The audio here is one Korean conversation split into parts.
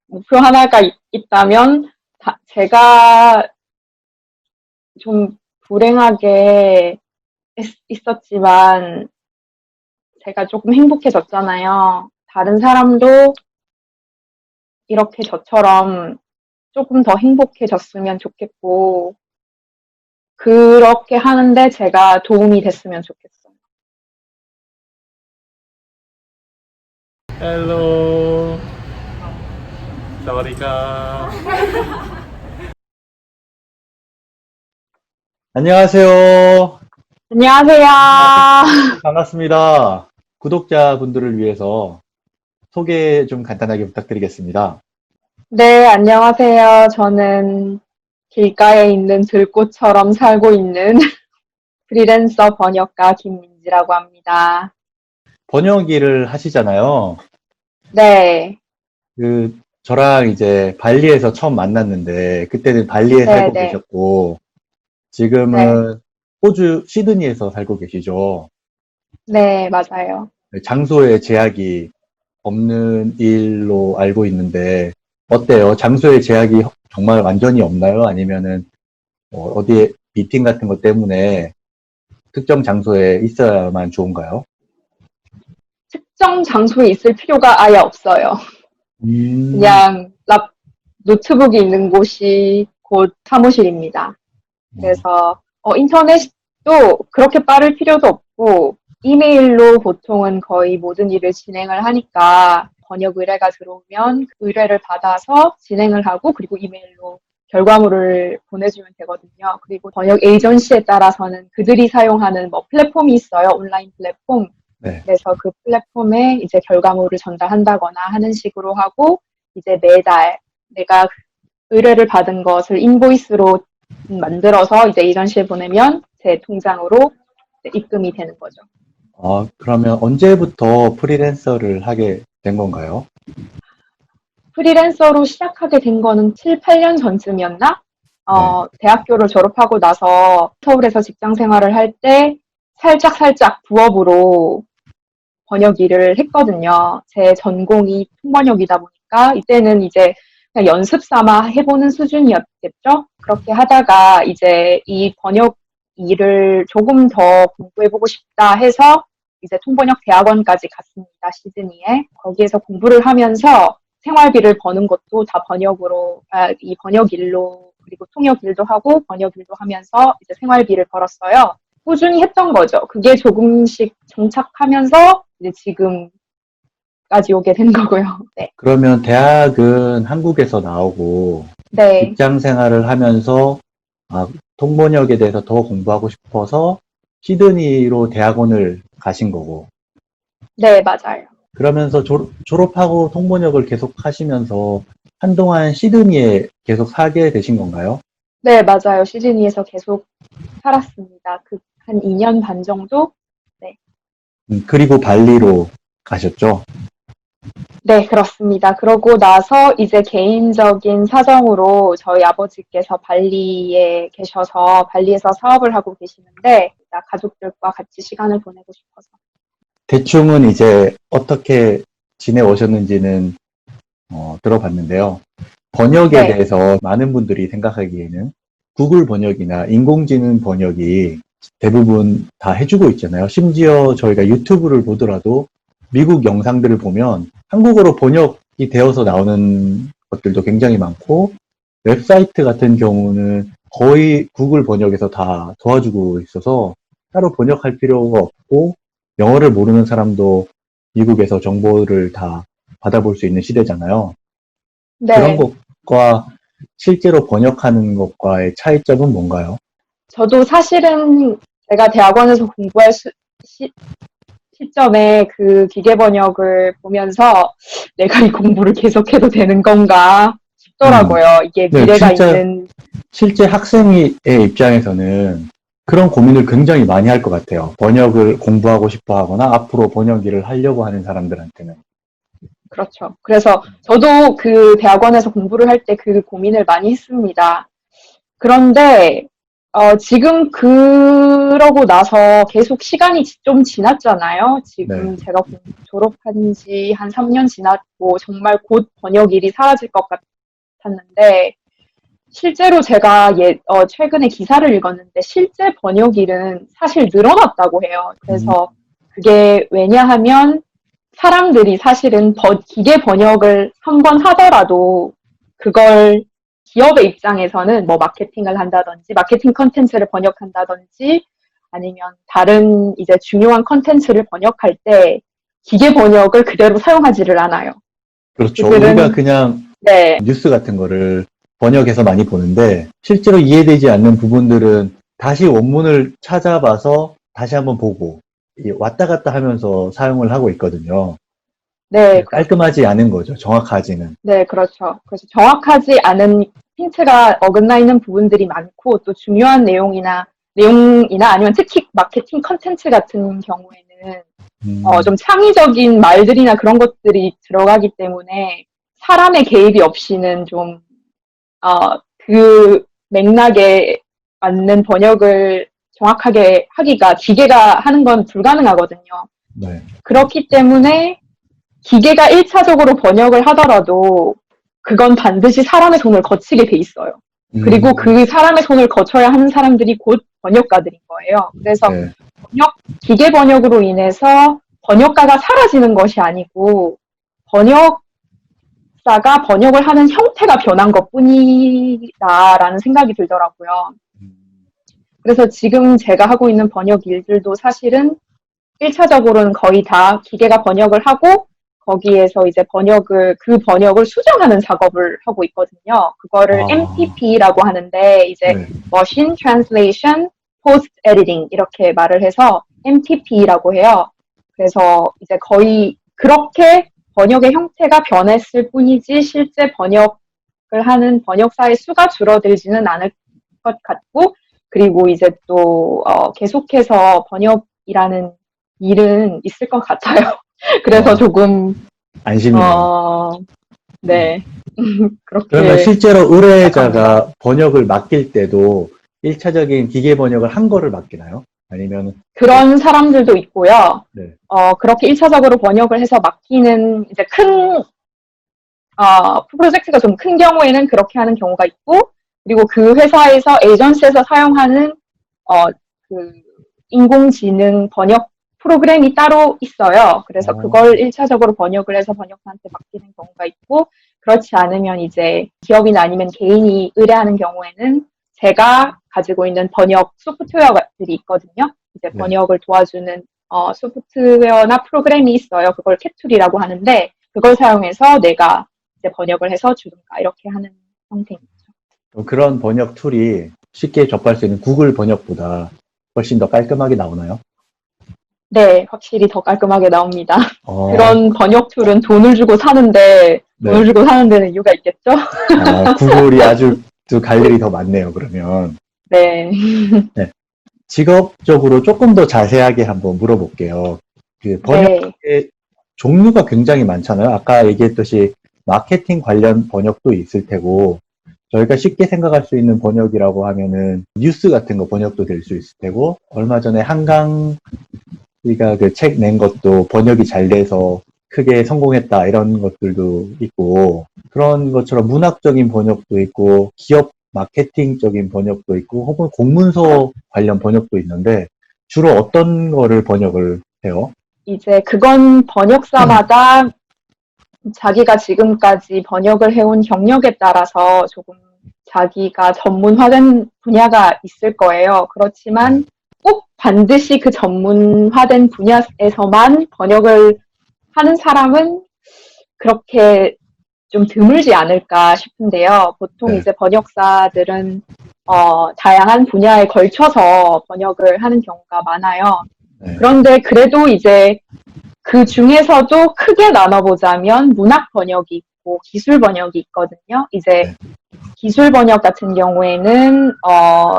목표 하나가 있다면, 제가 좀 불행하게 있었지만, 제가 조금 행복해졌잖아요. 다른 사람도 이렇게 저처럼 조금 더 행복해졌으면 좋겠고, 그렇게 하는데 제가 도움이 됐으면 좋겠어요. 헬로, 사와디카. 안녕하세요. 안녕하세요. 반갑습니다. 구독자분들을 위해서 소개 좀 간단하게 부탁드리겠습니다. 네, 안녕하세요. 저는 길가에 있는 들꽃처럼 살고 있는 프리랜서 번역가 김민지라고 합니다. 번역 일을 하시잖아요. 네, 저랑 이제 발리에서 처음 만났는데, 그때는 발리에 네, 살고 네, 계셨고, 네, 지금은 호주 시드니에서 살고 계시죠. 네, 맞아요. 장소에 제약이 없는 일로 알고 있는데, 어때요? 장소에 제약이 정말 완전히 없나요? 아니면은, 어디에 미팅 같은 것 때문에 특정 장소에 있어야만 좋은가요? 특정 장소에 있을 필요가 아예 없어요. 음, 그냥 노트북이 있는 곳이 곧 사무실입니다. 어, 그래서 인터넷도 그렇게 빠를 필요도 없고 이메일로 보통은 거의 모든 일을 진행을 하니까 번역 의뢰가 들어오면 그 의뢰를 받아서 진행을 하고 그리고 이메일로 결과물을 보내주면 되거든요. 그리고 번역 에이전시에 따라서는 그들이 사용하는 뭐 플랫폼이 있어요. 온라인 플랫폼. 네. 그래서 그 플랫폼에 이제 결과물을 전달한다거나 하는 식으로 하고 이제 매달 내가 의뢰를 받은 것을 인보이스로 만들어서 이제 에이전시에 보내면 제 통장으로 입금이 되는 거죠. 그러면 언제부터 프리랜서를 하게 된 건가요? 프리랜서로 시작하게 된 거는 7, 8년 전쯤이었나? 네. 대학교를 졸업하고 나서 서울에서 직장 생활을 할 때 살짝 부업으로 번역 일을 했거든요. 제 전공이 통번역이다 보니까 이때는 이제 그냥 연습 삼아 해보는 수준이었겠죠. 그렇게 하다가 이제 이 번역 일을 조금 더 공부해보고 싶다 해서 이제 통번역 대학원까지 갔습니다. 시드니에. 거기에서 공부를 하면서 생활비를 버는 것도 다 번역으로, 이 번역 일로, 그리고 통역 일도 하고 번역 일도 하면서 이제 생활비를 벌었어요. 꾸준히 했던 거죠. 그게 조금씩 정착하면서 이제 지금까지 오게 된 거고요. 네. 그러면 대학은 한국에서 나오고 네. 직장 생활을 하면서 아, 통번역에 대해서 더 공부하고 싶어서 시드니로 대학원을 가신 거고, 네, 맞아요. 그러면서 졸업하고 통번역을 계속 하시면서 한동안 시드니에 계속 살게 되신 건가요? 네, 맞아요. 시드니에서 계속 살았습니다. 한 2년 반 정도? 네. 그리고 발리로 가셨죠? 네, 그렇습니다. 그러고 나서 이제 개인적인 사정으로 저희 아버지께서 발리에 계셔서 발리에서 사업을 하고 계시는데 가족들과 같이 시간을 보내고 싶어서. 대충은 이제 어떻게 지내오셨는지는 들어봤는데요. 번역에 네, 대해서 많은 분들이 생각하기에는 구글 번역이나 인공지능 번역이 대부분 다 해주고 있잖아요. 심지어 저희가 유튜브를 보더라도 미국 영상들을 보면 한국어로 번역이 되어서 나오는 것들도 굉장히 많고, 웹사이트 같은 경우는 거의 구글 번역에서 다 도와주고 있어서 따로 번역할 필요가 없고, 영어를 모르는 사람도 미국에서 정보를 다 받아볼 수 있는 시대잖아요. 그런 네. 것과 실제로 번역하는 것과의 차이점은 뭔가요? 저도 사실은 제가 대학원에서 공부할 시점에 그 기계 번역을 보면서 내가 이 공부를 계속해도 되는 건가 음, 싶더라고요. 이게 네, 미래가 진짜 있는, 실제 학생의 입장에서는 그런 고민을 굉장히 많이 할 것 같아요. 번역을 공부하고 싶어 하거나 앞으로 번역 일을 하려고 하는 사람들한테는. 그렇죠. 그래서 저도 그 대학원에서 공부를 할 때 그 고민을 많이 했습니다. 그런데, 지금 그러고 나서 계속 시간이 좀 지났잖아요. 네. 지금 제가 졸업한 지 한 3년 지났고, 정말 곧 번역 일이 사라질 것 같았는데, 실제로 제가 최근에 기사를 읽었는데, 실제 번역 일은 사실 늘어났다고 해요. 음, 그래서 그게 왜냐하면, 사람들이 사실은 기계 번역을 한 번 하더라도, 그걸 기업의 입장에서는 뭐 마케팅을 한다든지, 마케팅 컨텐츠를 번역한다든지, 아니면 다른 이제 중요한 컨텐츠를 번역할 때 기계 번역을 그대로 사용하지를 않아요. 그렇죠. 우리가 그들은, 그냥 네, 뉴스 같은 거를 번역해서 많이 보는데 실제로 이해되지 않는 부분들은 다시 원문을 찾아봐서 다시 한번 보고 왔다 갔다 하면서 사용을 하고 있거든요. 네, 그렇죠. 깔끔하지 않은 거죠. 정확하지는. 네, 그렇죠. 그래서 정확하지 않은 힌트가 어긋나 있는 부분들이 많고, 또 중요한 내용이나 아니면 특히 마케팅 컨텐츠 같은 경우에는 좀 음, 창의적인 말들이나 그런 것들이 들어가기 때문에 사람의 개입이 없이는 좀, 그 맥락에 맞는 번역을 정확하게 하기가 기계가 하는 건 불가능하거든요. 네. 그렇기 때문에 기계가 1차적으로 번역을 하더라도 그건 반드시 사람의 손을 거치게 돼 있어요. 그리고 음, 그 사람의 손을 거쳐야 하는 사람들이 곧 번역가들인 거예요. 그래서 네. 기계 번역으로 인해서 번역가가 사라지는 것이 아니고 번역사가 번역을 하는 형태가 변한 것 뿐이다라는 생각이 들더라고요. 음, 그래서 지금 제가 하고 있는 번역 일들도 사실은 1차적으로는 거의 다 기계가 번역을 하고 거기에서 이제 그 번역을 수정하는 작업을 하고 있거든요. 그거를 아, MTP라고 하는데 이제 네. Machine Translation Post Editing 이렇게 말을 해서 MTP라고 해요. 그래서 이제 거의 그렇게 번역의 형태가 변했을 뿐이지 실제 번역을 하는 번역사의 수가 줄어들지는 않을 것 같고 그리고 이제 또 계속해서 번역이라는 일은 있을 것 같아요. 그래서 어, 조금, 안심이네요. 어, 네. 그러면 그렇게 실제로 생각합니다. 의뢰자가 번역을 맡길 때도 1차적인 기계 번역을 한 거를 맡기나요? 아니면, 뭐, 그런 사람들도 있고요. 네. 그렇게 1차적으로 번역을 해서 맡기는 이제 프로젝트가 좀 큰 경우에는 그렇게 하는 경우가 있고, 그리고 그 회사에서 에이전시에서 사용하는, 어, 그, 인공지능 번역 프로그램이 따로 있어요. 그래서 어, 그걸 1차적으로 번역을 해서 번역사한테 맡기는 경우가 있고, 그렇지 않으면 이제 기업이나 아니면 개인이 의뢰하는 경우에는 제가 가지고 있는 번역 소프트웨어들이 있거든요. 이제 네. 번역을 도와주는 소프트웨어나 프로그램이 있어요. 그걸 캣툴이라고 하는데, 그걸 사용해서 내가 이제 번역을 해서 주든가 이렇게 하는 형태입니다. 그럼 그런 번역 툴이 쉽게 접할 수 있는 구글 번역보다 훨씬 더 깔끔하게 나오나요? 네, 확실히 더 깔끔하게 나옵니다. 어, 그런 번역 툴은 돈을 주고 사는데 돈을 네. 주고 사는 데는 이유가 있겠죠? 아, 구글이 아주 갈 일이 더 많네요, 그러면. 네, 네. 직업적으로 조금 더 자세하게 한번 물어볼게요. 그 네, 번역의 종류가 굉장히 많잖아요. 아까 얘기했듯이 마케팅 관련 번역도 있을 테고, 저희가 쉽게 생각할 수 있는 번역이라고 하면은 뉴스 같은 거 번역도 될 수 있을 테고, 얼마 전에 한강 우리가 그 책 낸 것도 번역이 잘 돼서 크게 성공했다 이런 것들도 있고 그런 것처럼 문학적인 번역도 있고 기업 마케팅적인 번역도 있고 혹은 공문서 관련 번역도 있는데 주로 어떤 거를 번역을 해요? 이제 그건 번역사마다 자기가 지금까지 번역을 해온 경력에 따라서 조금 자기가 전문화된 분야가 있을 거예요. 네. 그렇지만 꼭 반드시 그 전문화된 분야에서만 번역을 하는 사람은 그렇게 좀 드물지 않을까 싶은데요. 보통 네. 이제 번역사들은 다양한 분야에 걸쳐서 번역을 하는 경우가 많아요. 네. 그런데 그래도 이제 그 중에서도 크게 나눠보자면 문학 번역이 있고 기술 번역이 있거든요. 이제 네. 기술 번역 같은 경우에는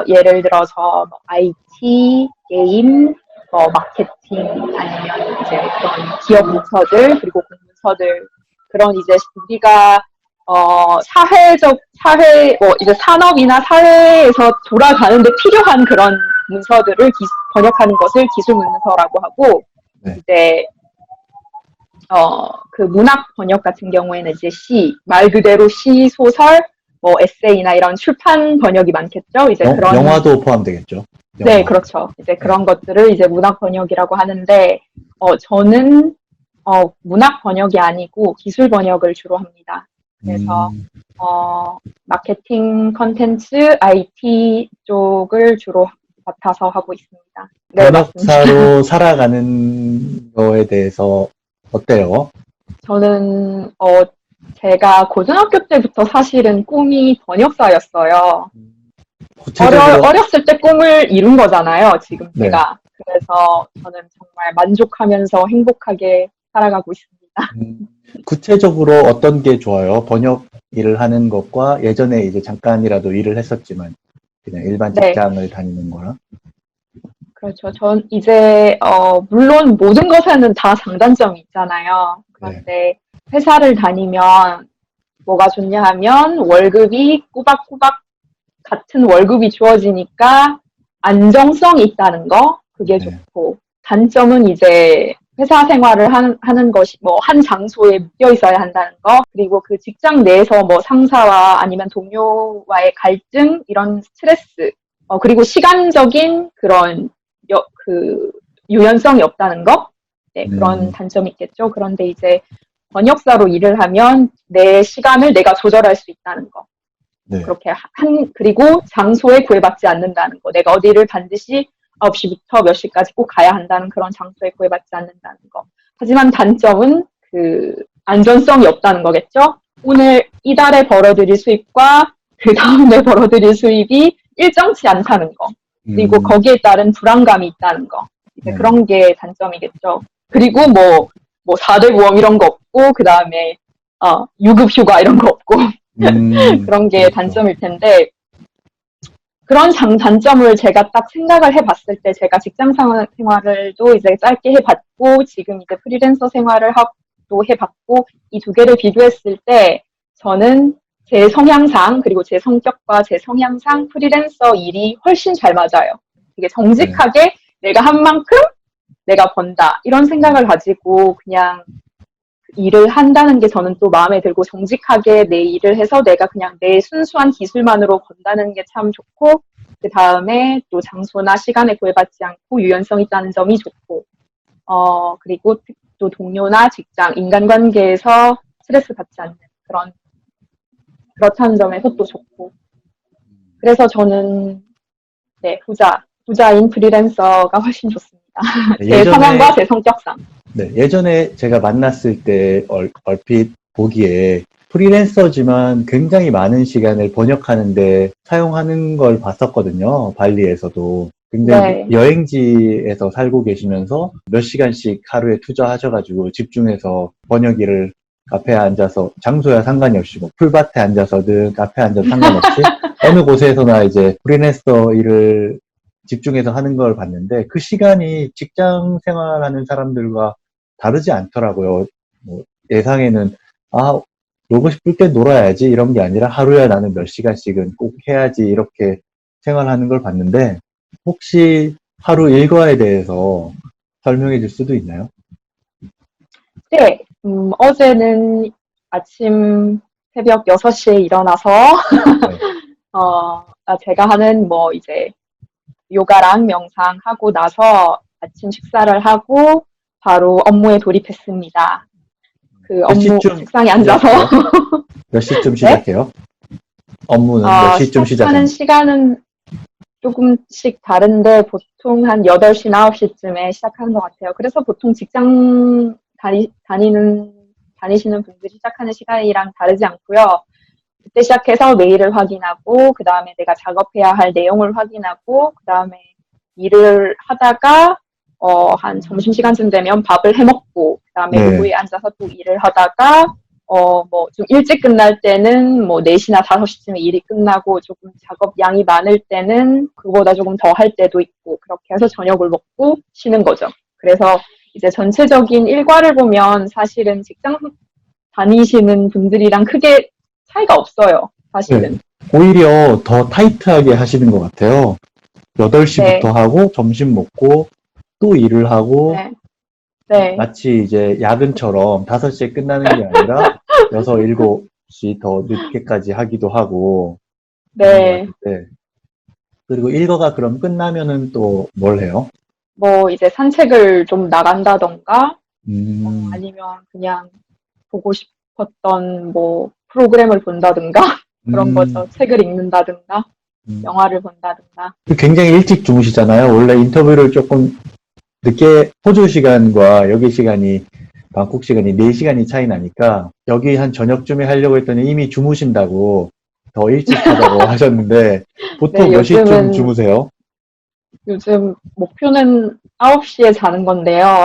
예를 들어서 뭐 IT, 게임, 마케팅 아니면 이제 그런 기업 문서들 그리고 공문서들 그런 이제 우리가 이제 산업이나 사회에서 돌아가는데 필요한 그런 문서들을 번역하는 것을 기술 문서라고 하고, 네. 이제, 그 문학 번역 같은 경우에는 이제 말 그대로 시, 소설, 뭐 에세이나 이런 출판 번역이 많겠죠. 이제 그런 영화도 포함되겠죠. 네, 그렇죠. 이제 그런 것들을 이제 문학 번역이라고 하는데, 저는 문학 번역이 아니고 기술 번역을 주로 합니다. 그래서 마케팅, 컨텐츠, IT 쪽을 주로 맡아서 하고 있습니다. 네, 번역사로 살아가는 거에 대해서 어때요? 저는 제가 고등학교 때부터 사실은 꿈이 번역사였어요. 구체적으로 어렸을 때 꿈을 이룬 거잖아요, 지금 네. 제가. 그래서 저는 정말 만족하면서 행복하게 살아가고 있습니다. 구체적으로 어떤 게 좋아요? 번역 일을 하는 것과 예전에 이제 잠깐이라도 일을 했었지만 그냥 일반 네. 직장을 다니는 거랑. 그렇죠. 전 이제 물론 모든 것에는 다 장단점이 있잖아요. 그런데 회사를 다니면 뭐가 좋냐 하면 월급이 꼬박꼬박 같은 월급이 주어지니까 안정성이 있다는 거, 그게 좋고, 단점은 이제 회사 생활을 하는 것이 뭐 한 장소에 묶여 있어야 한다는 거, 그리고 그 직장 내에서 뭐 상사와 아니면 동료와의 갈등, 이런 스트레스, 그리고 시간적인 그런 유연성이 없다는 거, 네, 그런 단점이 있겠죠. 그런데 이제 번역사로 일을 하면 내 시간을 내가 조절할 수 있다는 거. 네. 그렇게 그리고 장소에 구애받지 않는다는 거. 내가 어디를 반드시 9시부터 몇 시까지 꼭 가야 한다는 그런 장소에 구애받지 않는다는 거. 하지만 단점은 그 안전성이 없다는 거겠죠. 오늘 이달에 벌어들일 수입과 그 다음에 벌어들일 수입이 일정치 않다는 거. 그리고 거기에 따른 불안감이 있다는 거. 이제 그런 게 단점이겠죠. 그리고 뭐 4대 보험 이런 거 없고, 그 다음에 유급 휴가 이런 거 없고. 그런 게 그렇죠. 단점일 텐데, 그런 단점을 제가 딱 생각을 해봤을 때, 제가 직장 생활을도 이제 짧게 해봤고, 지금 이제 프리랜서 생활을 또 해봤고, 이 두 개를 비교했을 때, 저는 제 성향상, 그리고 제 성격과 제 성향상 프리랜서 일이 훨씬 잘 맞아요. 이게 정직하게 내가 한 만큼 내가 번다. 이런 생각을 가지고 그냥 일을 한다는 게 저는 또 마음에 들고, 정직하게 내 일을 해서 내가 그냥 내 순수한 기술만으로 번다는 게 참 좋고, 그 다음에 또 장소나 시간에 구애받지 않고 유연성 있다는 점이 좋고, 그리고 또 동료나 직장, 인간관계에서 스트레스 받지 않는 그렇다는 점에서 또 좋고. 그래서 저는 네, 후자인 프리랜서가 훨씬 좋습니다. 제 성향과 제 성격상. 네, 예전에 제가 만났을 때 얼핏 보기에 프리랜서지만 굉장히 많은 시간을 번역하는데 사용하는 걸 봤었거든요. 발리에서도. 굉장히 여행지에서 살고 계시면서 몇 시간씩 하루에 투자하셔가지고 집중해서 번역 일을 카페에 앉아서, 장소야 상관이 없이 뭐 풀밭에 앉아서든 카페에 앉아서 상관없이 어느 곳에서나 이제 프리랜서 일을 집중해서 하는 걸 봤는데, 그 시간이 직장 생활하는 사람들과 다르지 않더라고요. 뭐 예상에는 놀고 싶을 때 놀아야지 이런 게 아니라 하루에 나는 몇 시간씩은 꼭 해야지 이렇게 생활하는 걸 봤는데, 혹시 하루 일과에 대해서 설명해 줄 수도 있나요? 네, 어제는 아침 새벽 6시에 일어나서 제가 하는 뭐 이제 요가랑 명상하고 나서 아침 식사를 하고 바로 업무에 돌입했습니다. 그 업무 책상에 앉아서 몇 시쯤 시작해요? 업무는 몇 시쯤 시작하는? 시간은 조금씩 다른데 보통 한 8시나 9시쯤에 시작하는 것 같아요. 그래서 보통 직장 다니시는 분들이 시작하는 시간이랑 다르지 않고요. 그때 시작해서 메일을 확인하고, 그 다음에 내가 작업해야 할 내용을 확인하고, 그 다음에 일을 하다가, 한 점심시간쯤 되면 밥을 해 먹고, 그 다음에 로그에 앉아서 또 일을 하다가, 뭐 좀 일찍 끝날 때는 뭐 4시나 5시쯤에 일이 끝나고, 조금 작업 양이 많을 때는 그거보다 조금 더 할 때도 있고, 그렇게 해서 저녁을 먹고 쉬는 거죠. 그래서 이제 전체적인 일과를 보면 사실은 직장 다니시는 분들이랑 크게 차이가 없어요, 사실은. 네. 오히려 더 타이트하게 하시는 것 같아요. 8시부터 네, 하고 점심 먹고 또 일을 하고 네, 네, 마치 이제 야근처럼 5시에 끝나는 게 아니라 6, 7시 더 늦게까지 하기도 하고 하는 것 네. 같은데 그리고 일과가 그럼 끝나면은 또 뭘 해요? 뭐 이제 산책을 좀 나간다던가, 음, 아니면 그냥 보고 싶었던 뭐 프로그램을 본다든가 그런 음, 거죠. 책을 읽는다든가, 음. 영화를 본다든가. 굉장히 일찍 주무시잖아요. 원래 인터뷰를 조금 늦게 호주 시간과 여기 시간이 방콕 시간이 4시간이 차이 나니까 여기 한 저녁쯤에 하려고 했더니 이미 주무신다고 더 일찍 하자고 하셨는데 보통 네, 몇 시쯤 주무세요? 요즘 목표는 9시에 자는 건데요.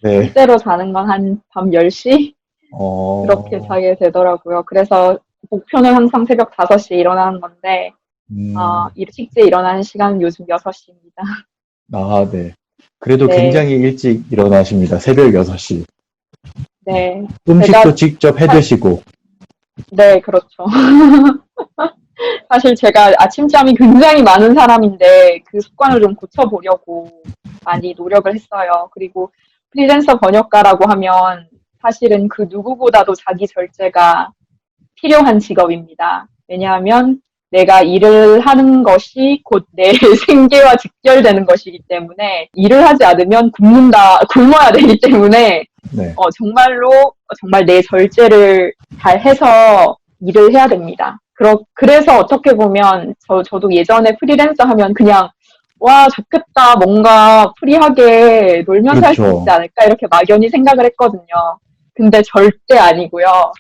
네. 실제로 자는 건 한 밤 10시? 그렇게 어, 자게 되더라고요. 그래서 목표는 항상 새벽 5시에 일어나는 건데, 음, 실제 일어나는 시간은 요즘 6시입니다. 아, 네. 그래도 네, 굉장히 일찍 일어나십니다. 새벽 6시. 네. 음식도 제가, 직접 해 사- 드시고. 네, 그렇죠. 사실 제가 아침잠이 굉장히 많은 사람인데 그 습관을 좀 고쳐보려고 많이 노력을 했어요. 그리고 프리랜서 번역가라고 하면 사실은 그 누구보다도 자기 절제가 필요한 직업입니다. 왜냐하면 내가 일을 하는 것이 곧 내 생계와 직결되는 것이기 때문에 일을 하지 않으면 굶어야 되기 때문에 네. 정말로 정말 내 절제를 잘 해서 일을 해야 됩니다. 그래서 어떻게 보면 저도 예전에 프리랜서 하면 그냥 와, 좋겠다. 뭔가 프리하게 놀면서 할 수 있지 그렇죠. 않을까? 이렇게 막연히 생각을 했거든요. 근데 절대 아니고요.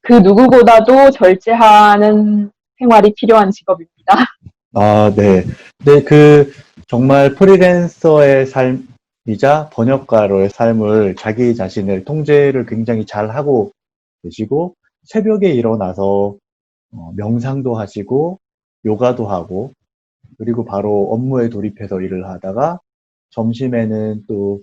그 누구보다도 절제하는 생활이 필요한 직업입니다. 아, 네. 네, 정말 프리랜서의 삶이자 번역가로의 삶을 자기 자신을 통제를 굉장히 잘 하고 계시고, 새벽에 일어나서 명상도 하시고, 요가도 하고, 그리고 바로 업무에 돌입해서 일을 하다가, 점심에는 또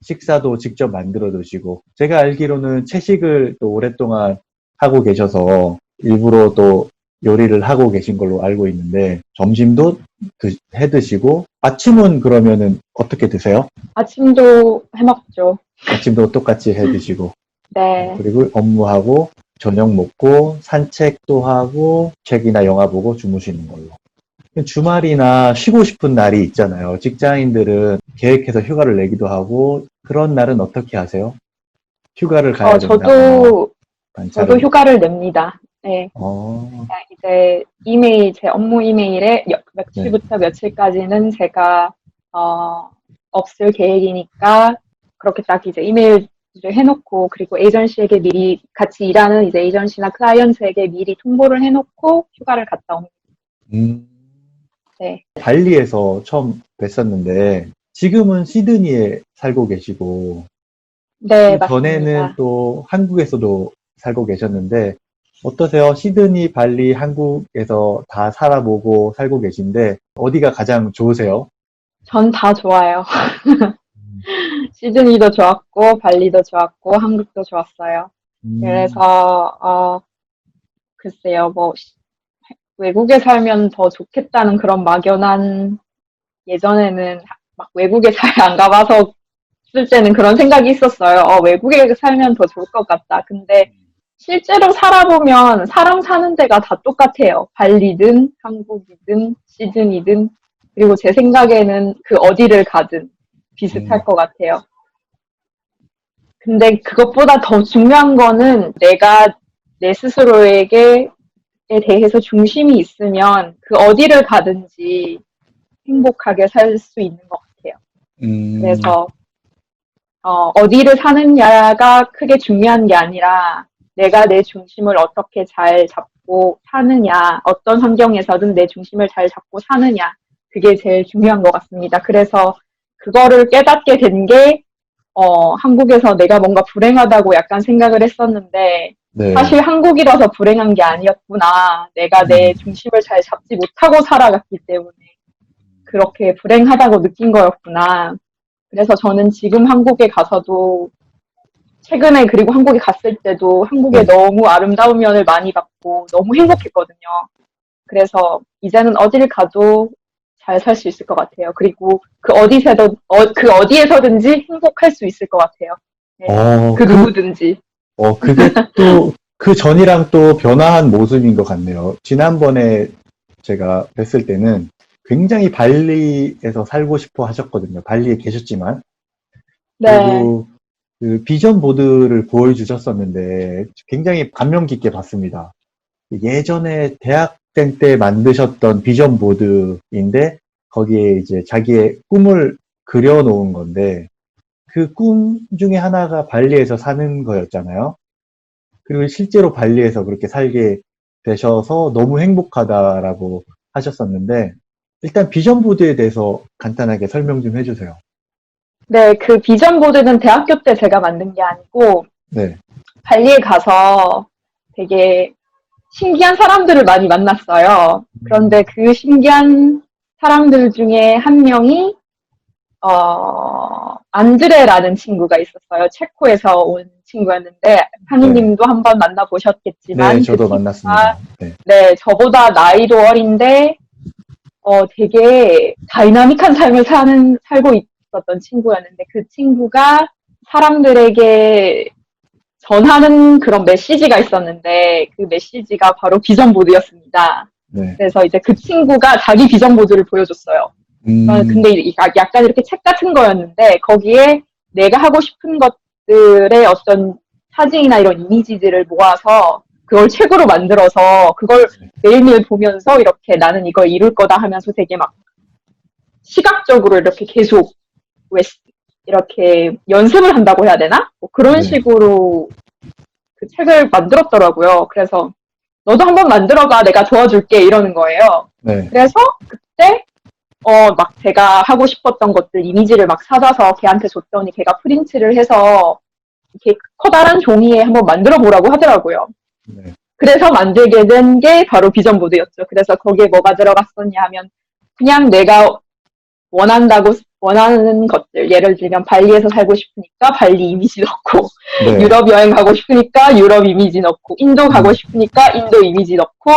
식사도 직접 만들어 드시고, 제가 알기로는 채식을 또 오랫동안 하고 계셔서 일부러 또 요리를 하고 계신 걸로 알고 있는데, 점심도 해 드시고, 아침은 그러면은 어떻게 드세요? 아침도 해먹죠. 아침도 똑같이 해 드시고, 네. 그리고 업무하고, 저녁 먹고, 산책도 하고, 책이나 영화 보고 주무시는 걸로. 주말이나 쉬고 싶은 날이 있잖아요. 직장인들은 계획해서 휴가를 내기도 하고, 그런 날은 어떻게 하세요? 휴가를 가야 된다거나, 저도 반차를, 휴가를 냅니다. 네. 어, 그냥 이제 제 업무 이메일에 네. 며칠부터 며칠까지는 제가, 어, 없을 계획이니까 그렇게 딱 이제 이메일을 해놓고, 그리고 에이전시에게 미리 같이 일하는 이제 에이전시나 클라이언트에게 미리 통보를 해놓고 휴가를 갔다 옵니다. 음, 네. 발리에서 처음 뵀었는데, 지금은 시드니에 살고 계시고, 네, 그 전에는 맞습니다. 또 한국에서도 살고 계셨는데, 어떠세요? 시드니, 발리, 한국에서 다 살아보고 살고 계신데, 어디가 가장 좋으세요? 전 다 좋아요. 시드니도 좋았고, 발리도 좋았고, 한국도 좋았어요. 음, 그래서, 글쎄요, 뭐, 외국에 살면 더 좋겠다는 그런 막연한, 예전에는 막 외국에 잘 안 가봐서 쓸 때는 그런 생각이 있었어요. 외국에 살면 더 좋을 것 같다. 근데 실제로 살아보면 사람 사는 데가 다 똑같아요. 발리든 한국이든 시드니든, 그리고 제 생각에는 그 어디를 가든 음, 비슷할 것 같아요. 근데 그것보다 더 중요한 거는 내가 내 스스로에게 대해서 중심이 있으면 그 어디를 가든지 행복하게 살 수 있는 것 같아요. 음, 그래서 어디를 사느냐가 크게 중요한 게 아니라 내가 내 중심을 어떻게 잘 잡고 사느냐, 어떤 환경에서든 내 중심을 잘 잡고 사느냐, 그게 제일 중요한 것 같습니다. 그래서 그거를 깨닫게 된 게, 한국에서 내가 뭔가 불행하다고 약간 생각을 했었는데, 네. 사실 한국이라서 불행한 게 아니었구나. 내가 내 음, 중심을 잘 잡지 못하고 살아갔기 때문에 그렇게 불행하다고 느낀 거였구나. 그래서 저는 지금 한국에 가서도 최근에 그리고 한국에 갔을 때도 한국의 네. 너무 아름다운 면을 많이 봤고 너무 행복했거든요. 그래서 이제는 어딜 가도 잘 살 수 있을 것 같아요. 그리고 그 어디에서든지 행복할 수 있을 것 같아요. 네. 어, 그 누구든지. 그게 또, 그 전이랑 또 변화한 모습인 것 같네요. 지난번에 제가 뵀을 때는 굉장히 발리에서 살고 싶어 하셨거든요. 발리에 계셨지만. 네. 그리고 그 비전 보드를 보여주셨었는데 굉장히 감명 깊게 봤습니다. 예전에 대학생 때 만드셨던 비전 보드인데 거기에 이제 자기의 꿈을 그려놓은 건데 그 꿈 중에 하나가 발리에서 사는 거였잖아요. 그리고 실제로 발리에서 그렇게 살게 되셔서 너무 행복하다라고 하셨었는데 일단 비전 보드에 대해서 간단하게 설명 좀 해주세요. 네, 그 비전 보드는 대학교 때 제가 만든 게 아니고 네, 발리에 가서 되게 신기한 사람들을 많이 만났어요. 그런데 그 신기한 사람들 중에 한 명이 안드레라는 친구가 있었어요. 체코에서 온 친구였는데 네, 한이님도 한번 네, 만나보셨겠지만 그 저도 친구가 만났습니다. 네, 네, 저보다 나이도 어린데 되게 다이나믹한 삶을 살고 있었던 친구였는데 그 친구가 사람들에게 전하는 그런 메시지가 있었는데 그 메시지가 바로 비전보드였습니다. 네, 그래서 이제 그 친구가 자기 비전보드를 보여줬어요. 음, 근데 약간 이렇게 책 같은 거였는데 거기에 내가 하고 싶은 것들의 어떤 사진이나 이런 이미지들을 모아서 그걸 책으로 만들어서 그걸 매일매일 보면서 이렇게 나는 이걸 이룰 거다 하면서 되게 막 시각적으로 이렇게 계속 이렇게 연습을 한다고 해야 되나? 뭐 그런 네, 식으로 그 책을 만들었더라고요. 그래서 너도 한번 만들어봐. 내가 도와줄게. 이러는 거예요. 네, 그래서 그때 막 제가 하고 싶었던 것들 이미지를 막 찾아서 걔한테 줬더니 걔가 프린트를 해서 이렇게 커다란 종이에 한번 만들어 보라고 하더라고요. 네, 그래서 만들게 된 게 바로 비전보드였죠. 그래서 거기에 뭐가 들어갔었냐 하면 그냥 내가 원하는 것들. 예를 들면 발리에서 살고 싶으니까 발리 이미지 넣고 네, 유럽 여행 가고 싶으니까 유럽 이미지 넣고 인도 가고 음, 싶으니까 인도 이미지 넣고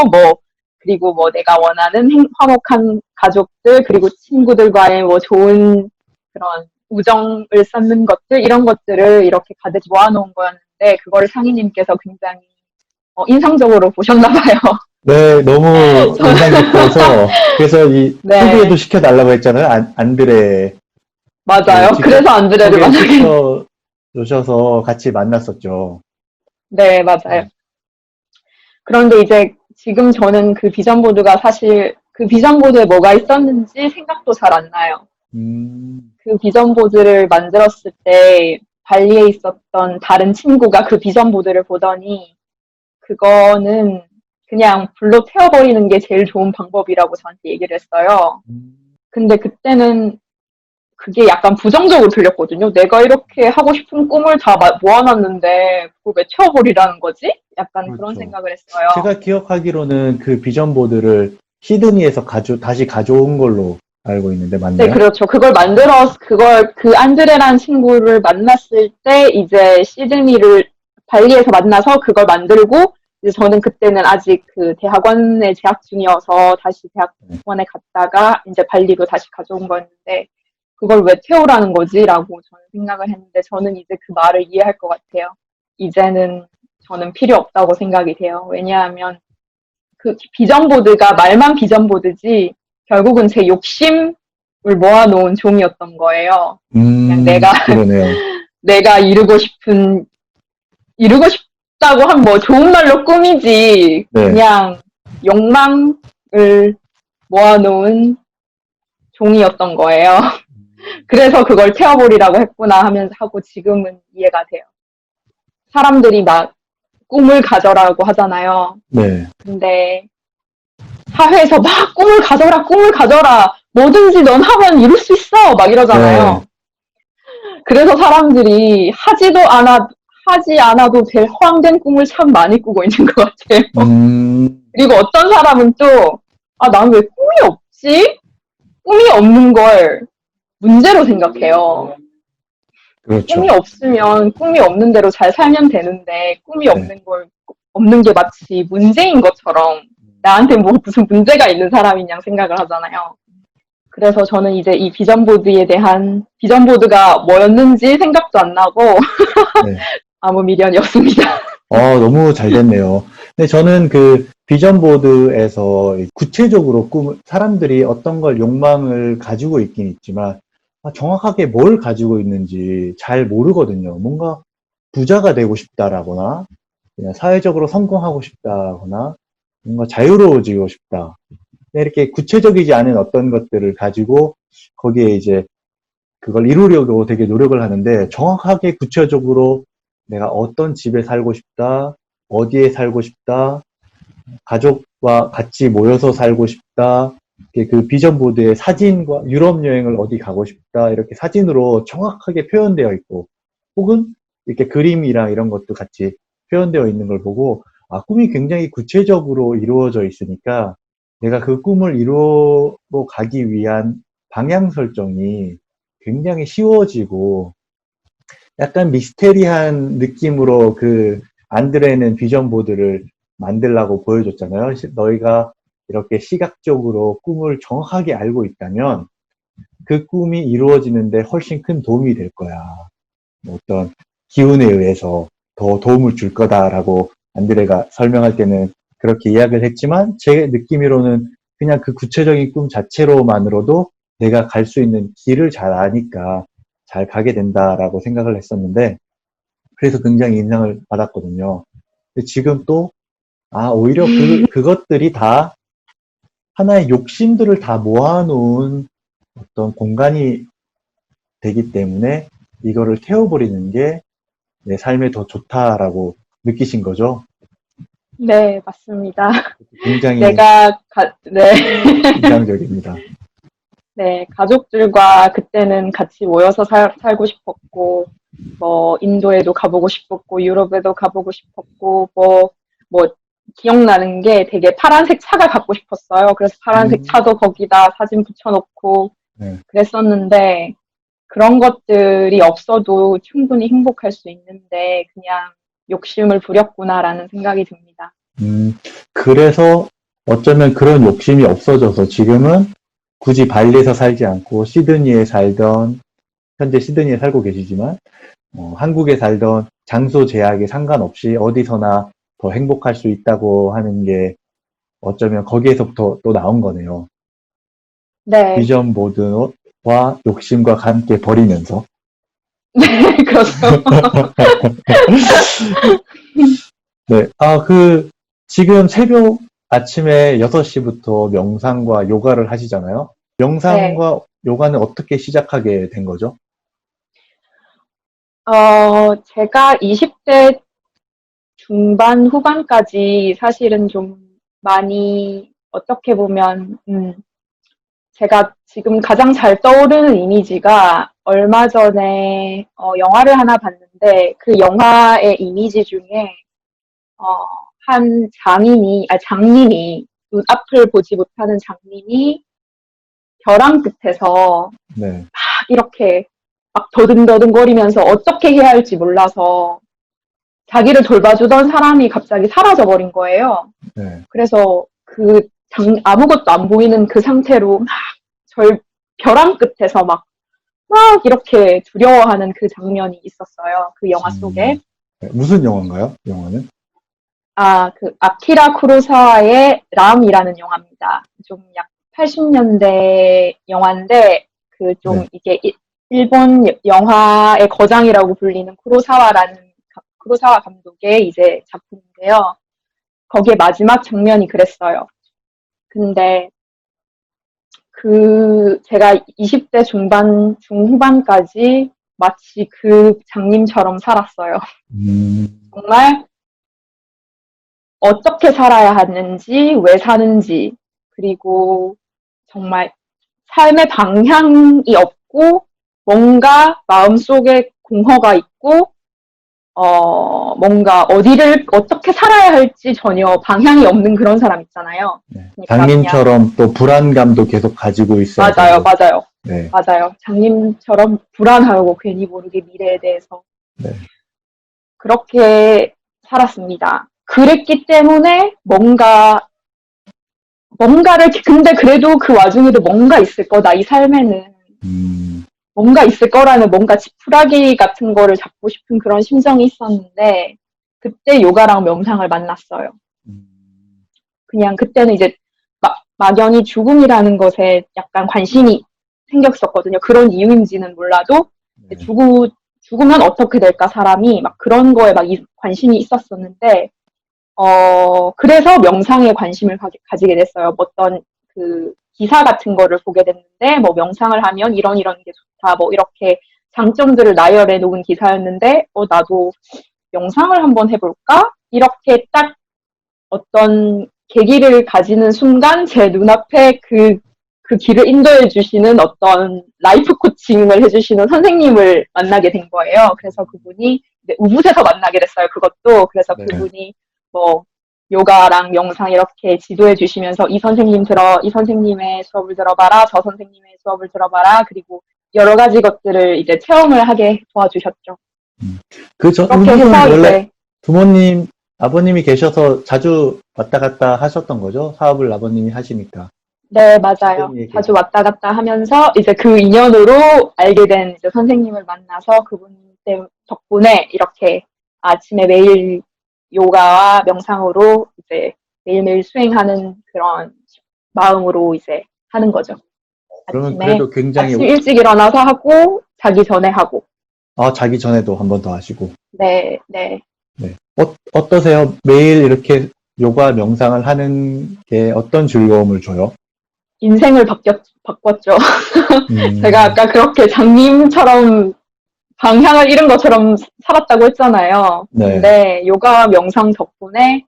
그리고 뭐 내가 원하는 화목한 가족들 그리고 친구들과의 뭐 좋은 그런 우정을 쌓는 것들 이런 것들을 이렇게 가득 모아놓은 거였는데 그거를 상희님께서 굉장히 인상적으로 보셨나 봐요. 네, 너무 인상 깊어서 그래서 이 소개도 네, 시켜달라고 했잖아요. 안드레를 맞아요. 직접 그래서 안드레를 만나게. 소개시켜 주셔서 같이 만났었죠. 네, 맞아요. 네. 그런데 이제 지금 저는 그 비전보드가 사실 그 비전보드에 뭐가 있었는지 생각도 잘 안 나요. 음, 그 비전보드를 만들었을 때 발리에 있었던 다른 친구가 그 비전보드를 보더니 그거는 그냥 불로 태워버리는 게 제일 좋은 방법이라고 저한테 얘기를 했어요. 근데 그때는 그게 약간 부정적으로 들렸거든요. 내가 이렇게 하고 싶은 꿈을 다 모아놨는데 그걸 왜 태워버리라는 거지? 약간 그런 그렇죠. 생각을 했어요. 제가 기억하기로는 그 비전 보드를 시드니에서 다시 가져온 걸로 알고 있는데 네, 맞나요? 그렇죠. 그 안드레라는 친구를 만났을 때, 이제 발리에서 만나서 그걸 만들고, 이제 저는 그때는 아직 그 대학원에 재학 중이어서 다시 네. 대학원에 갔다가, 이제 발리로 다시 가져온 거였는데, 그걸 왜 태우라는 거지라고 저는 생각을 했는데, 저는 이제 그 말을 이해할 것 같아요. 이제는 저는 필요 없다고 생각이 돼요. 왜냐하면 그 비전보드가 말만 비전보드지, 결국은 제 욕심을 모아놓은 종이었던 거예요. 그냥 그러네요. 내가 이루고 싶다고 한 뭐 좋은 말로 꿈이지, 네. 그냥 욕망을 모아놓은 종이었던 거예요. 그래서 그걸 태워버리라고 했구나 하면서 하고 지금은 이해가 돼요. 사람들이 막 꿈을 가져라고 하잖아요. 네. 근데 사회에서 막 꿈을 가져라. 뭐든지 넌 하면 이룰 수 있어. 막 네. 이러잖아요. 그래서 사람들이 하지 않아도 될 허황된 꿈을 참 많이 꾸고 있는 것 같아요. 음, 그리고 어떤 사람은 또, 난 왜 꿈이 없지? 꿈이 없는 걸 문제로 생각해요. 그렇죠. 꿈이 없으면 꿈이 없는 대로 잘 살면 되는데 꿈이 네. 없는 게 마치 문제인 것처럼 나한테 뭐 무슨 문제가 있는 사람인 양 생각을 하잖아요. 그래서 저는 이제 이 비전보드가 뭐였는지 생각도 안 나고 네. 아무 미련이 없습니다. 너무 잘 됐네요. 근데 저는 그 비전 보드에서 구체적으로 사람들이 어떤 걸 욕망을 가지고 있긴 있지만, 정확하게 뭘 가지고 있는지 잘 모르거든요. 뭔가 부자가 되고 싶다라거나, 그냥 사회적으로 성공하고 싶다거나, 뭔가 자유로워지고 싶다. 이렇게 구체적이지 않은 어떤 것들을 가지고 거기에 이제 그걸 이루려고 되게 노력을 하는데, 정확하게 구체적으로 내가 어떤 집에 살고 싶다, 어디에 살고 싶다, 가족과 같이 모여서 살고 싶다, 이렇게 그 비전 보드에 사진과 유럽 여행을 어디 가고 싶다, 이렇게 사진으로 정확하게 표현되어 있고, 혹은 이렇게 그림이랑 이런 것도 같이 표현되어 있는 걸 보고, 꿈이 굉장히 구체적으로 이루어져 있으니까 내가 그 꿈을 이루어 가기 위한 방향 설정이 굉장히 쉬워지고, 약간 미스테리한 느낌으로 그 안드레는 비전 보드를 만들라고 보여줬잖아요. 너희가 이렇게 시각적으로 꿈을 정확하게 알고 있다면 그 꿈이 이루어지는데 훨씬 큰 도움이 될 거야. 어떤 기운에 의해서 더 도움을 줄 거다라고 안드레가 설명할 때는 그렇게 이야기를 했지만, 제 느낌으로는 그냥 그 구체적인 꿈 자체로만으로도 내가 갈 수 있는 길을 잘 아니까 잘 가게 된다라고 생각을 했었는데, 그래서 굉장히 인상을 받았거든요. 근데 지금 또, 오히려 그것들이 다 하나의 욕심들을 다 모아놓은 어떤 공간이 되기 때문에 이거를 태워버리는 게 내 삶에 더 좋다라고 느끼신 거죠? 네, 맞습니다. 굉장히 네, 인상적입니다. 네, 가족들과 그때는 같이 모여서 살고 싶었고, 뭐, 인도에도 가보고 싶었고, 유럽에도 가보고 싶었고, 뭐, 기억나는 게 되게 파란색 차가 갖고 싶었어요. 그래서 파란색 음, 차도 거기다 사진 붙여놓고 네. 그랬었는데, 그런 것들이 없어도 충분히 행복할 수 있는데, 그냥 욕심을 부렸구나라는 생각이 듭니다. 음, 그래서 어쩌면 그런 욕심이 없어져서 지금은 굳이 발리에서 살지 않고 시드니에 살던, 현재 시드니에 살고 계시지만, 한국에 살던 장소 제약에 상관없이 어디서나 더 행복할 수 있다고 하는 게 어쩌면 거기에서부터 또 나온 거네요. 네, 비전 보드와 욕심과 함께 버리면서. 그렇죠. 네. 지금 새벽 아침에 6시부터 명상과 요가를 하시잖아요. 네. 명상과 요가는 어떻게 시작하게 된 거죠? 제가 20대 중반, 후반까지 사실은 좀 많이, 어떻게 보면, 제가 지금 가장 잘 떠오르는 이미지가 얼마 전에, 영화를 하나 봤는데, 그 영화의 이미지 중에, 어, 장님이, 눈앞을 보지 못하는 장님이 벼랑 끝에서 네. 이렇게 막 더듬더듬거리면서 어떻게 해야 할지 몰라서 자기를 돌봐주던 사람이 갑자기 사라져버린 거예요. 네. 그래서 아무것도 안 보이는 그 상태로 벼랑 끝에서 막 이렇게 두려워하는 그 장면이 있었어요. 그 영화 속에. 네. 무슨 영화인가요? 영화는? 아키라 쿠로사와의 람이라는 영화입니다. 좀 약 80년대 영화인데, 네. 이게 일본 영화의 거장이라고 불리는 쿠로사와 감독의 이제 작품인데요. 거기에 마지막 장면이 그랬어요. 근데 제가 20대 중후반까지 마치 그 장님처럼 살았어요. 음, 정말 어떻게 살아야 하는지, 왜 사는지, 그리고 정말 삶의 방향이 없고, 뭔가 마음속에 공허가 있고, 뭔가 어떻게 살아야 할지 전혀 방향이 없는 그런 사람 있잖아요. 네. 그러니까 그냥, 장님처럼 또 불안감도 계속 가지고 있어야 맞아요, 되고. 맞아요. 네. 맞아요. 장님처럼 불안하고 괜히 모르게 미래에 대해서 네. 그렇게 살았습니다. 그랬기 때문에 뭔가를, 근데 그래도 그 와중에도 뭔가 있을 거다, 이 삶에는. 뭔가 있을 거라는 뭔가 지푸라기 같은 거를 잡고 싶은 그런 심정이 있었는데, 그때 요가랑 명상을 만났어요. 그냥 그때는 이제 막연히 죽음이라는 것에 약간 관심이 생겼었거든요. 그런 이유인지는 몰라도, 네. 죽으면 어떻게 될까, 사람이. 막 그런 거에 막 관심이 있었었는데, 그래서 명상에 관심을 가지게 됐어요. 어떤 그 기사 같은 거를 보게 됐는데, 뭐 명상을 하면 이런 게 좋다, 뭐 이렇게 장점들을 나열해 놓은 기사였는데, 나도 명상을 한번 해볼까? 이렇게 딱 어떤 계기를 가지는 순간 제 눈앞에 그 길을 인도해 주시는 어떤 라이프 코칭을 해주시는 선생님을 만나게 된 거예요. 그래서 그분이 우붓에서 만나게 됐어요. 그것도. 그래서 네. 그분이 뭐 요가랑 명상 이렇게 지도해 주시면서 이 선생님의 수업을 들어봐라, 저 선생님의 수업을 들어봐라, 그리고 여러 가지 것들을 이제 체험을 하게 도와주셨죠. 그렇게 우붓은 해서 원래 이제 부모님, 아버님이 계셔서 자주 왔다 갔다 하셨던 거죠? 사업을 아버님이 하시니까. 네, 맞아요. 시드니에 자주 계셔서. 왔다 갔다 하면서 이제 그 인연으로 알게 된 이제 선생님을 만나서 그분 덕분에 이렇게 아침에 매일 요가와 명상으로 이제 매일매일 수행하는 그런 마음으로 이제 하는 거죠. 그러면 그래도 굉장히, 아침 일찍 일어나서 하고 자기 전에 하고. 자기 전에도 한 번 더 하시고. 네, 네. 네. 어떠세요? 매일 이렇게 요가 명상을 하는 게 어떤 즐거움을 줘요? 인생을 바꿨죠. 제가 아까 그렇게 장님처럼 방향을 잃은 것처럼 살았다고 했잖아요. 네. 근데 요가와 명상 덕분에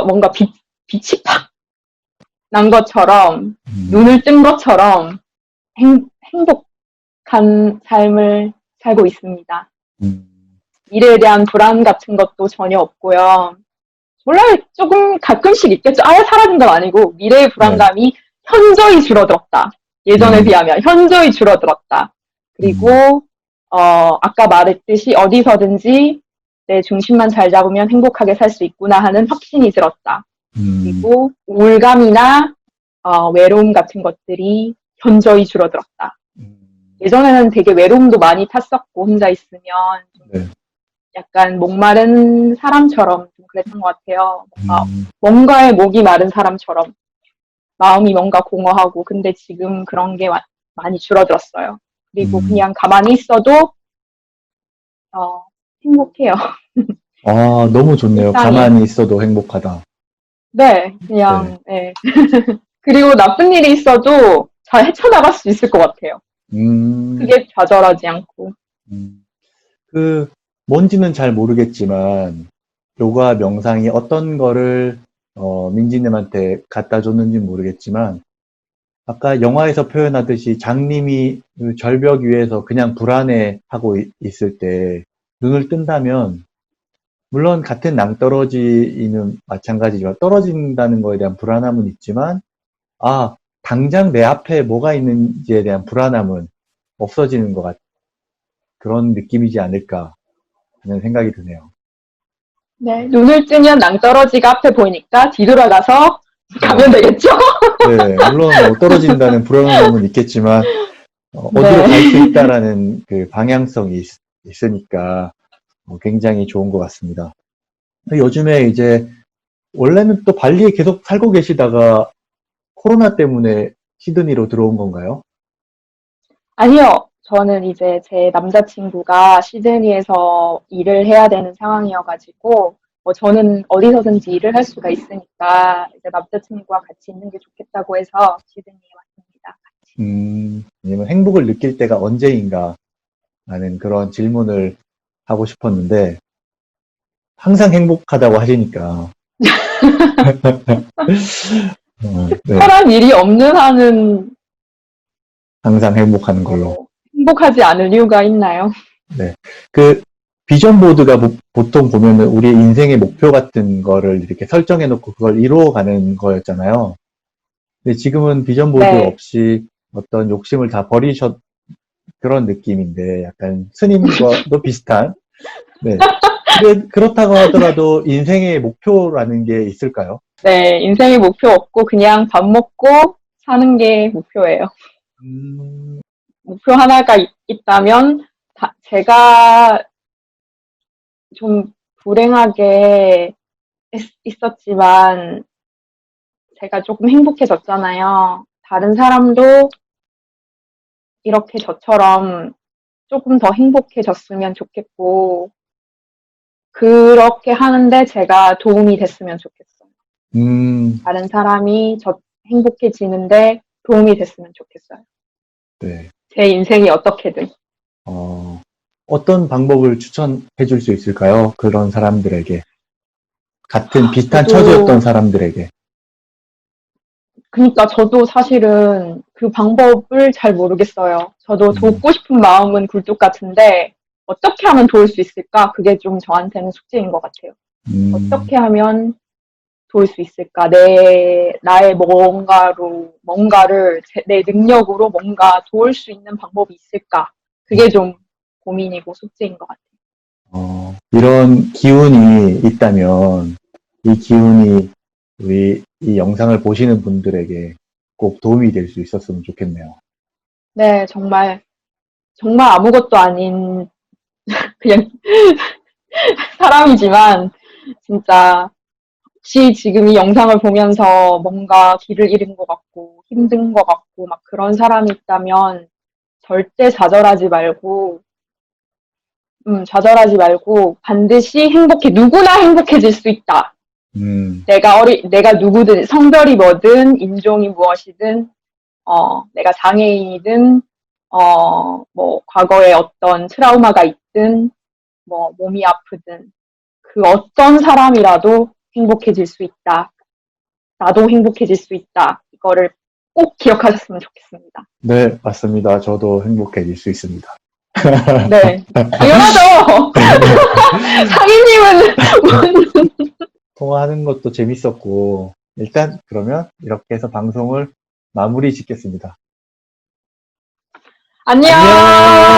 뭔가 빛이 팍 난 것처럼, 눈을 뜬 것처럼 행복한 삶을 살고 있습니다. 미래에 대한 불안 같은 것도 전혀 없고요. 몰라요. 조금 가끔씩 있겠죠. 아예 사라진 건 아니고 미래의 불안감이 현저히 줄어들었다. 예전에 비하면 현저히 줄어들었다. 그리고 아까 말했듯이 어디서든지 내 중심만 잘 잡으면 행복하게 살 수 있구나 하는 확신이 들었다. 그리고 우울감이나 외로움 같은 것들이 현저히 줄어들었다. 예전에는 되게 외로움도 많이 탔었고 혼자 있으면 좀 약간 목마른 사람처럼 좀 그랬던 것 같아요. 뭔가에 목이 마른 사람처럼 마음이 뭔가 공허하고 근데 지금 그런 게 많이 줄어들었어요. 그리고 그냥 가만히 있어도 행복해요. 너무 좋네요. 일상이. 가만히 있어도 행복하다. 네, 그냥 네. 그리고 나쁜 일이 있어도 잘 헤쳐나갈 수 있을 것 같아요. 크게 좌절하지 않고. 뭔지는 잘 모르겠지만, 요가 명상이 어떤 거를, 민지님한테 갖다 줬는지 모르겠지만, 아까 영화에서 표현하듯이 장님이 그 절벽 위에서 그냥 불안해하고 있을 때, 눈을 뜬다면, 물론 같은 낭떠러지는 마찬가지지만, 떨어진다는 거에 대한 불안함은 있지만, 당장 내 앞에 뭐가 있는지에 대한 불안함은 없어지는 것 같은 그런 느낌이지 않을까 하는 생각이 드네요. 네, 눈을 뜨면 낭떠러지가 앞에 보이니까 뒤돌아가서 가면 되겠죠? 네, 물론 뭐 떨어진다는 불안감은 있겠지만 어디로 갈 수 있다라는 그 방향성이 있으니까 굉장히 좋은 것 같습니다. 요즘에 이제 원래는 또 발리에 계속 살고 계시다가 코로나 때문에 시드니로 들어온 건가요? 아니요. 저는 이제 제 남자친구가 시드니에서 일을 해야 되는 상황이어가지고, 저는 어디서든지 일을 할 수가 있으니까, 이제 남자친구와 같이 있는 게 좋겠다고 해서 시드니에 왔습니다. 왜냐면 행복을 느낄 때가 언제인가 라는 그런 질문을 하고 싶었는데, 항상 행복하다고 하시니까. 네. 특별한 일이 없는 한은 항상 행복하는 걸로. 행복하지 않을 이유가 있나요? 네. 그 비전 보드가 보통 보면은 우리 인생의 목표 같은 거를 이렇게 설정해 놓고 그걸 이루어가는 거였잖아요. 근데 지금은 비전 보드 네. 없이 어떤 욕심을 다 버리셨, 그런 느낌인데, 약간 스님과도 비슷한. 네. 그렇다고 하더라도 인생의 목표라는 게 있을까요? 네, 인생의 목표 없고 그냥 밥 먹고 사는 게 목표예요. 음, 목표 하나가 있다면, 제가 좀 불행하게 있었지만, 제가 조금 행복해졌잖아요. 다른 사람도 이렇게 저처럼 조금 더 행복해졌으면 좋겠고, 그렇게 하는데 제가 도움이 됐으면 좋겠어요. 음, 다른 사람이 행복해지는데 도움이 됐으면 좋겠어요. 네. 제 인생이 어떻게든. 어떤 방법을 추천해 줄 수 있을까요? 그런 사람들에게. 같은 비슷한 처지였던 저도, 사람들에게. 그러니까 저도 사실은 그 방법을 잘 모르겠어요. 저도 음, 돕고 싶은 마음은 굴뚝 같은데, 어떻게 하면 도울 수 있을까? 그게 좀 저한테는 숙제인 것 같아요. 음, 어떻게 하면 도울 수 있을까? 나의 뭔가를 내 능력으로 뭔가 도울 수 있는 방법이 있을까? 그게 좀 고민이고 숙제인 것 같아요. 이런 기운이 있다면, 이 기운이 우리 이 영상을 보시는 분들에게 꼭 도움이 될 수 있었으면 좋겠네요. 네, 정말, 정말 아무것도 아닌 그냥 사람이지만, 진짜, 혹시 지금 이 영상을 보면서 뭔가 길을 잃은 것 같고, 힘든 것 같고, 막 그런 사람이 있다면, 절대 좌절하지 말고, 반드시 누구나 행복해질 수 있다. 음, 내가 누구든, 성별이 뭐든, 인종이 무엇이든, 내가 장애인이든, 뭐, 과거에 어떤 트라우마가 있든, 뭐, 몸이 아프든, 그 어떤 사람이라도 행복해질 수 있다. 나도 행복해질 수 있다. 이거를 꼭 기억하셨으면 좋겠습니다. 네, 맞습니다. 저도 행복해질 수 있습니다. 네. 당연하죠! 상인님은, 통화하는 것도 재밌었고, 일단 그러면 이렇게 해서 방송을 마무리 짓겠습니다. 안녕! 안녕!